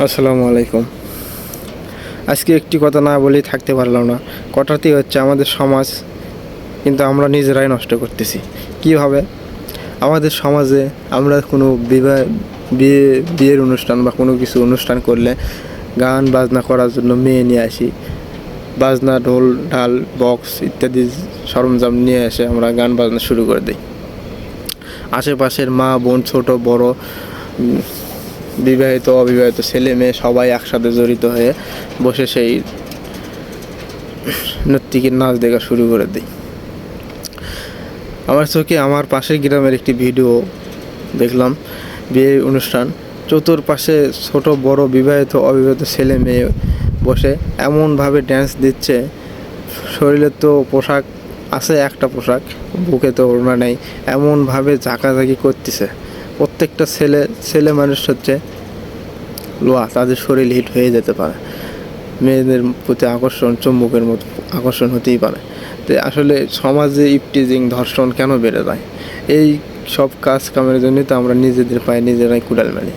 আসসালামু আলাইকুম। আজকে একটি কথা না বলেই থাকতে পারলাম না। কথাটি হচ্ছে আমাদের সমাজ কিন্তু আমরা নিজেরাই নষ্ট করতেছি। কীভাবে? আমাদের সমাজে আমরা কোনো বিয়ের অনুষ্ঠান বা কোনো কিছু অনুষ্ঠান করলে গান বাজনা করার জন্য মেয়ে নিয়ে আসি। বাজনা, ঢোল ঢাল, বক্স ইত্যাদি সরঞ্জাম নিয়ে এসে আমরা গান বাজনা শুরু করে দিই। আশেপাশের মা বোন, ছোট বড়, বিবাহিত অবিবাহিত ছেলে মেয়ে সবাই একসাথে জড়িত হয়ে বসে সেই নর্তকীর নাচ দেখা শুরু করে দিই। আমার চোখে আমার পাশের গ্রামের একটি ভিডিও দেখলাম, বিয়ের অনুষ্ঠান, চতুর্পাশে ছোট বড় বিবাহিত অবিবাহিত ছেলে মেয়ে বসে এমনভাবে ড্যান্স দিচ্ছে। শরীরে তো পোশাক আছে, একটা পোশাক, বুকে তো ওড়না নেই, এমনভাবে ঝাঁকাঝাঁকি করতেছে। প্রত্যেকটা ছেলে মানুষ হচ্ছে লোহা, তাদের শরীর হিট হয়ে যেতে পারে, মেয়েদের প্রতি আকর্ষণ চুম্বকের মতো আকর্ষণ হতেই পারে। তো আসলে সমাজে ইফটিজিং, ধর্ষণ কেন বেড়ে যায়? এই সব কাজ কামের জন্যই তো আমরা নিজেদের পায়ে নিজেরাই কুড়াল মারি।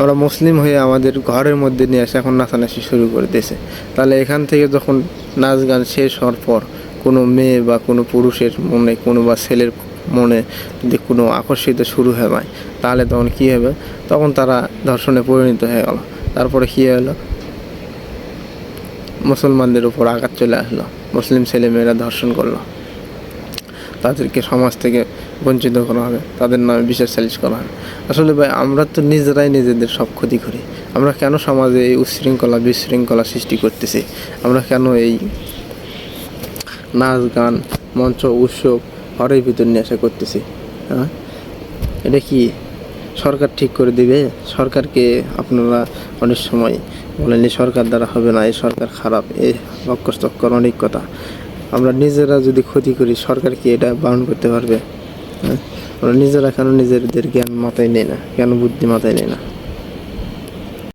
আমরা মুসলিম হয়ে আমাদের ঘরের মধ্যে নিয়ে এসে এখন নাচানাচি শুরু করে দিয়েছে। তাহলে এখান থেকে যখন নাচ গান শেষ হওয়ার পর কোনো মেয়ে বা কোনো পুরুষের মনে, কোনো বা ছেলের মনে যদি কোনো আকর্ষিত শুরু হয়ে যায়, তাহলে তখন কী হবে? তখন তারা ধর্ষণে পরিণত হয়ে গেল। তারপরে কী হলো? মুসলমানদের উপর আঘাত চলে আসলো, মুসলিম ছেলেমেয়েরা ধর্ষণ করলো, তাদেরকে সমাজ থেকে বঞ্চিত করা হবে, তাদের নামে বিচার সালিশ করা হবে। আসলে ভাই, আমরা তো নিজেরাই নিজেদের সব ক্ষতি করি। আমরা কেন সমাজে এই উচ্ছৃঙ্খলা বিশৃঙ্খলা সৃষ্টি করতেছি? আমরা কেন এই নাচ গান, মঞ্চ, উৎসব ঘরের ভিতর নিয়ে আসা করতেছি? হ্যাঁ, এটা কি সরকার ঠিক করে দিবে? সরকারকে আপনারা অনেক সময় বলেন এই সরকার দ্বারা হবে না, এই সরকার খারাপ, এই চক্কর অনেক কথা। আমরা নিজেরা যদি ক্ষতি করি, সরকার কি এটা বারণ করতে পারবে? আমরা নিজেরা কেন নিজেদের জ্ঞান মাথায় নেই না, কেন বুদ্ধি মাথায় নেই না?